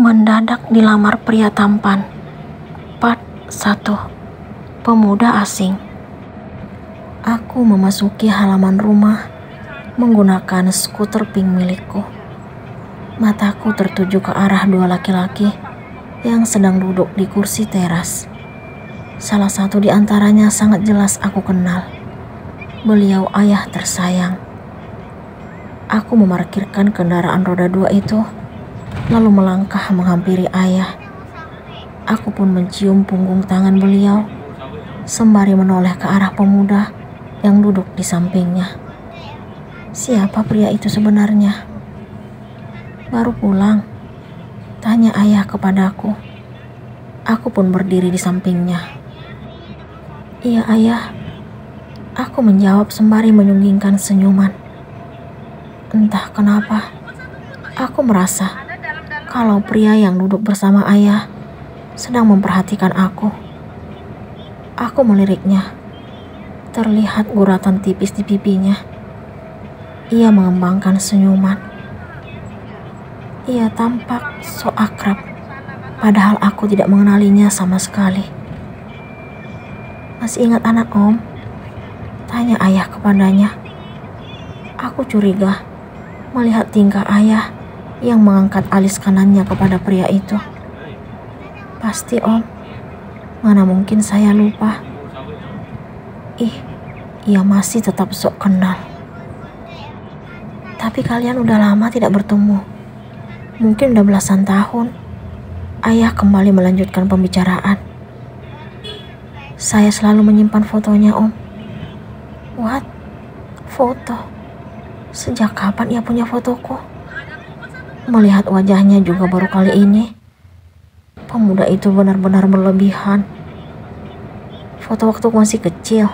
Mendadak dilamar pria tampan. Part 1. Pemuda asing. Aku memasuki halaman rumah menggunakan skuter pink milikku. Mataku tertuju ke arah dua laki-laki yang sedang duduk di kursi teras. Salah satu di antaranya sangat jelas aku kenal. Beliau ayah tersayang. Aku memarkirkan kendaraan roda 2 itu, lalu melangkah menghampiri ayah. Aku pun mencium punggung tangan beliau, sembari menoleh ke arah pemuda yang duduk di sampingnya. Siapa pria itu sebenarnya? Baru pulang, tanya ayah kepadaku. Aku pun berdiri di sampingnya. Iya ayah, aku menjawab sembari menyunggingkan senyuman. Entah kenapa, aku merasa kalau pria yang duduk bersama ayah sedang memperhatikan aku. Aku meliriknya. Terlihat guratan tipis di pipinya. Ia mengembangkan senyuman. Ia tampak so akrab, padahal aku tidak mengenalinya sama sekali. Masih ingat anak Om? Tanya ayah kepadanya. Aku curiga melihat tingkah ayah yang mengangkat alis kanannya kepada pria itu. Pasti Om, mana mungkin saya lupa. Ia masih tetap sok kenal. Tapi kalian udah lama tidak bertemu. Mungkin udah belasan tahun. Ayah kembali melanjutkan pembicaraan. Saya selalu menyimpan fotonya Om. What? Foto? Sejak kapan ia punya fotoku? Melihat wajahnya juga baru kali ini. Pemuda itu benar-benar berlebihan. Foto waktu masih kecil?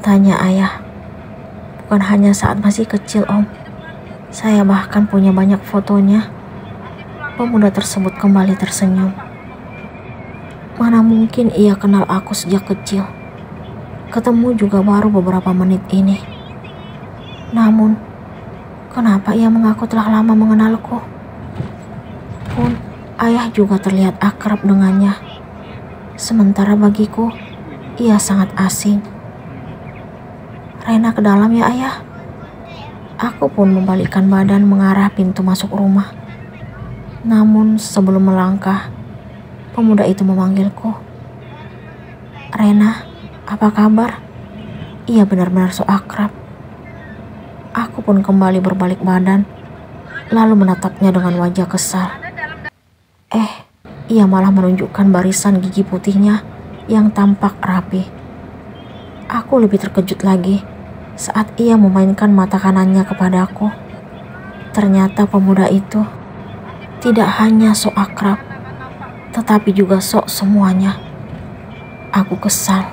Tanya ayah. Bukan hanya saat masih kecil Om. Saya bahkan punya banyak fotonya. Pemuda tersebut kembali tersenyum. Mana mungkin ia kenal aku sejak kecil. Ketemu juga baru beberapa menit ini. Namun, kenapa ia mengaku telah lama mengenalku? Pun, ayah juga terlihat akrab dengannya. Sementara bagiku, ia sangat asing. Rena ke dalam ya ayah. Aku pun membalikkan badan mengarah pintu masuk rumah. Namun sebelum melangkah, pemuda itu memanggilku. Rena, apa kabar? Ia benar-benar so akrab. Aku pun kembali berbalik badan, lalu menatapnya dengan wajah kesal. Ia malah menunjukkan barisan gigi putihnya yang tampak rapi. Aku lebih terkejut lagi saat ia memainkan mata kanannya kepadaku. Ternyata pemuda itu tidak hanya sok akrab, tetapi juga sok semuanya. Aku kesal.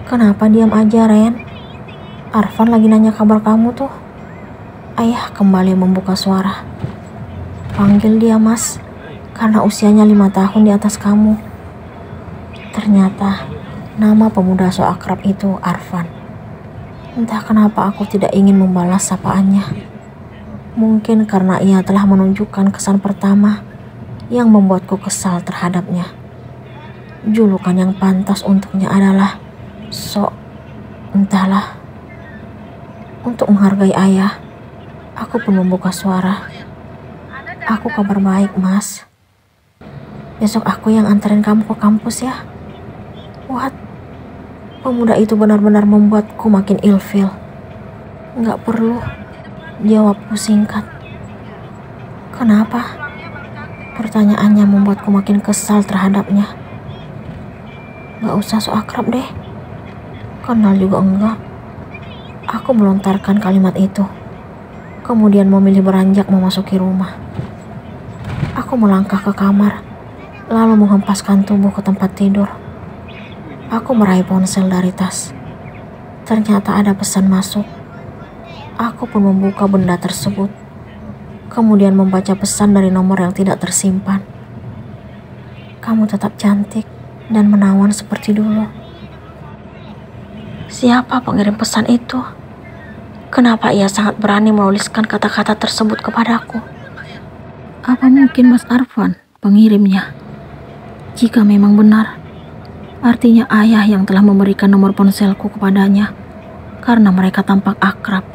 Kenapa diam aja, Ren? Arfan lagi nanya kabar kamu tuh. Ayah kembali membuka suara. Panggil dia Mas, karena usianya 5 tahun di atas kamu. Ternyata nama pemuda so akrab itu Arfan. Entah kenapa aku tidak ingin membalas sapaannya. Mungkin karena ia telah menunjukkan kesan pertama yang membuatku kesal terhadapnya. Julukan yang pantas untuknya adalah entahlah. Untuk menghargai ayah, aku pun membuka suara. Aku kabar baik Mas. Besok aku yang anterin kamu ke kampus ya. What? Pemuda itu benar-benar membuatku makin ilfil. Nggak perlu, jawabku singkat. Kenapa? Pertanyaannya membuatku makin kesal terhadapnya. Nggak usah so akrab deh. Kenal juga enggak. Aku melontarkan kalimat itu, kemudian memilih beranjak memasuki rumah. Aku melangkah ke kamar, lalu menghempaskan tubuh ke tempat tidur. Aku meraih ponsel dari tas. Ternyata ada pesan masuk. Aku pun membuka benda tersebut, kemudian membaca pesan dari nomor yang tidak tersimpan. Kamu tetap cantik dan menawan seperti dulu. Siapa pengirim pesan itu? Kenapa ia sangat berani menuliskan kata-kata tersebut kepadaku? Apa mungkin Mas Arfan pengirimnya? Jika memang benar, artinya ayah yang telah memberikan nomor ponselku kepadanya karena mereka tampak akrab.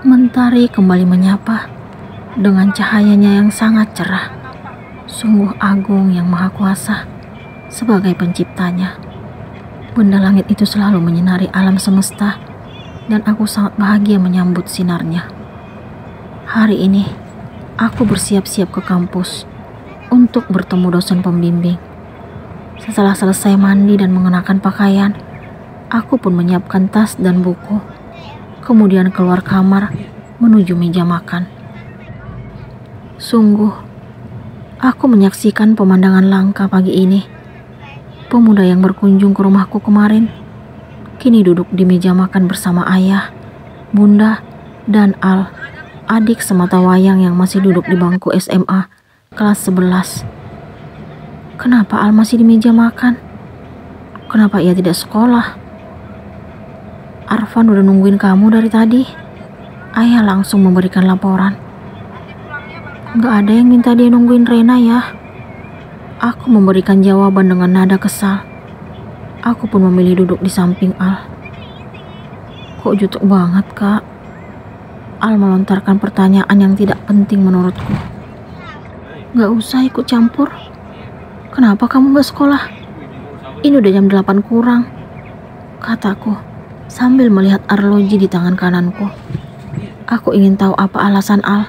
Mentari kembali menyapa dengan cahayanya yang sangat cerah. Sungguh agung yang maha kuasa sebagai penciptanya. Benda langit itu selalu menyinari alam semesta dan aku sangat bahagia menyambut sinarnya. Hari ini aku bersiap-siap ke kampus untuk bertemu dosen pembimbing. Setelah selesai mandi dan mengenakan pakaian, aku pun menyiapkan tas dan buku. Kemudian keluar kamar menuju meja makan. Sungguh, aku menyaksikan pemandangan langka pagi ini. Pemuda yang berkunjung ke rumahku kemarin kini duduk di meja makan bersama ayah, bunda, dan Al, adik semata wayang yang masih duduk di bangku SMA kelas 11. Kenapa Al masih di meja makan? Kenapa ia tidak sekolah? Arfan udah nungguin kamu dari tadi. Ayah langsung memberikan laporan. Gak ada yang minta dia nungguin Rena ya. Aku memberikan jawaban dengan nada kesal. Aku pun memilih duduk di samping Al. Kok jutek banget, Kak? Al melontarkan pertanyaan yang tidak penting menurutku. Gak usah ikut campur. Kenapa kamu gak sekolah? Ini udah jam 8 kurang, kataku sambil melihat arloji di tangan kananku. Aku ingin tahu apa alasan Al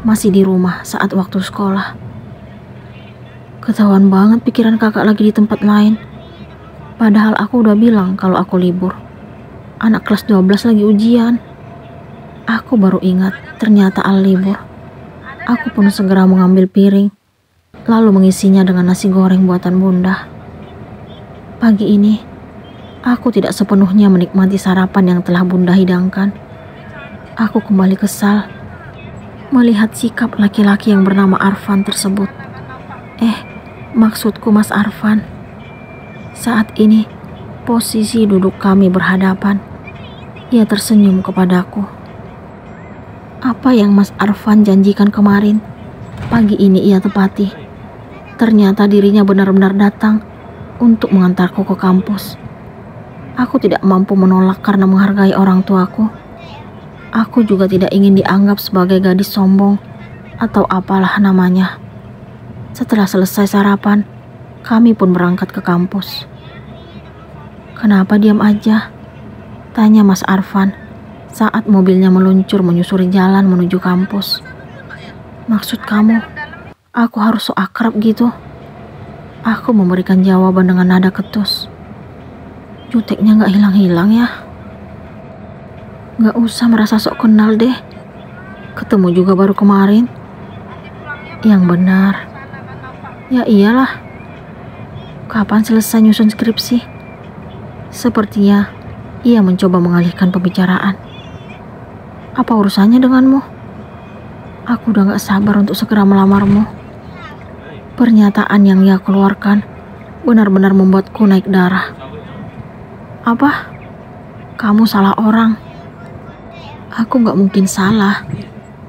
masih di rumah saat waktu sekolah. Ketahuan banget pikiran kakak lagi di tempat lain. Padahal aku udah bilang kalau aku libur. Anak kelas 12 lagi ujian. Aku baru ingat ternyata Al libur. Aku pun segera mengambil piring, lalu mengisinya dengan nasi goreng buatan bunda. Pagi ini, aku tidak sepenuhnya menikmati sarapan yang telah bunda hidangkan. Aku kembali kesal melihat sikap laki-laki yang bernama Arfan tersebut. Maksudku Mas Arfan. Saat ini, posisi duduk kami berhadapan. Ia tersenyum kepadaku. Apa yang Mas Arfan janjikan kemarin, pagi ini ia tepati. Ternyata dirinya benar-benar datang untuk mengantarku ke kampus. Aku tidak mampu menolak karena menghargai orang tuaku. Aku juga tidak ingin dianggap sebagai gadis sombong atau apalah namanya. Setelah selesai sarapan, kami pun berangkat ke kampus. Kenapa diam aja? Tanya Mas Arfan saat mobilnya meluncur menyusuri jalan menuju kampus. Maksud kamu, aku harus so akrab gitu? Aku memberikan jawaban dengan nada ketus. Juteknya gak hilang-hilang ya? Gak usah merasa sok kenal deh. Ketemu juga baru kemarin. Yang benar. Ya iyalah. Kapan selesai nyusun skripsi? Sepertinya ia mencoba mengalihkan pembicaraan. Apa urusannya denganmu? Aku udah gak sabar untuk segera melamarmu. Pernyataan yang ia keluarkan benar-benar membuatku naik darah. Apa? Kamu salah orang. Aku gak mungkin salah.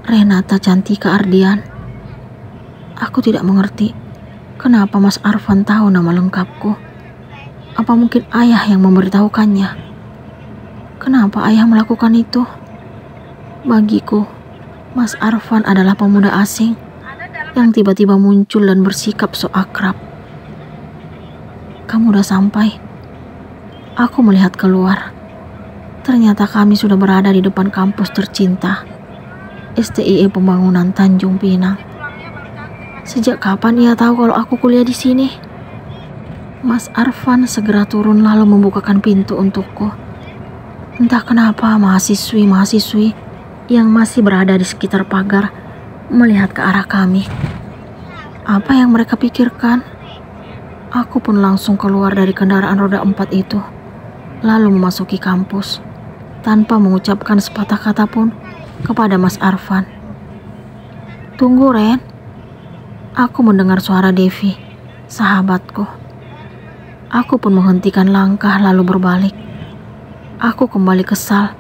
Renata Cantika Ardian. Aku tidak mengerti kenapa Mas Arfan tahu nama lengkapku. Apa mungkin ayah yang memberitahukannya? Kenapa ayah melakukan itu? Bagiku, Mas Arfan adalah pemuda asing yang tiba-tiba muncul dan bersikap so akrab. Kamu udah sampai? Aku melihat keluar. Ternyata kami sudah berada di depan kampus tercinta, STIE Pembangunan Tanjung Pinang. Sejak kapan ia tahu kalau aku kuliah di sini? Mas Arfan segera turun lalu membukakan pintu untukku. Entah kenapa mahasiswi-mahasiswi yang masih berada di sekitar pagar melihat ke arah kami. Apa yang mereka pikirkan? Aku pun langsung keluar dari kendaraan roda 4 itu, lalu memasuki kampus tanpa mengucapkan sepatah kata pun kepada Mas Arfan. Tunggu, Ren. Aku mendengar suara Devi, sahabatku. Aku pun menghentikan langkah lalu berbalik. Aku kembali kesal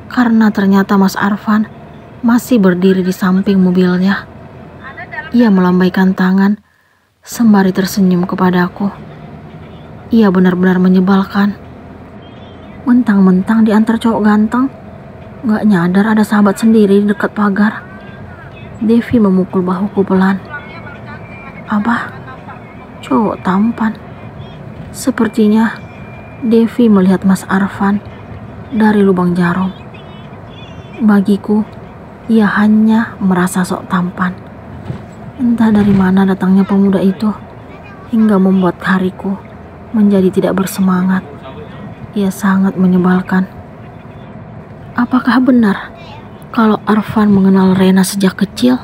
karena ternyata Mas Arfan masih berdiri di samping mobilnya. Ia melambaikan tangan sembari tersenyum kepadaku. Ia benar-benar menyebalkan. Mentang-mentang diantar cowok ganteng, gak nyadar ada sahabat sendiri di dekat pagar. Devi memukul bahuku pelan. Abah, cowok tampan. Sepertinya Devi melihat Mas Arfan dari lubang jarum. Bagiku, ia hanya merasa sok tampan. Entah dari mana datangnya pemuda itu, hingga membuat hariku menjadi tidak bersemangat. Ia sangat menyebalkan. Apakah benar kalau Arfan mengenal Rena sejak kecil?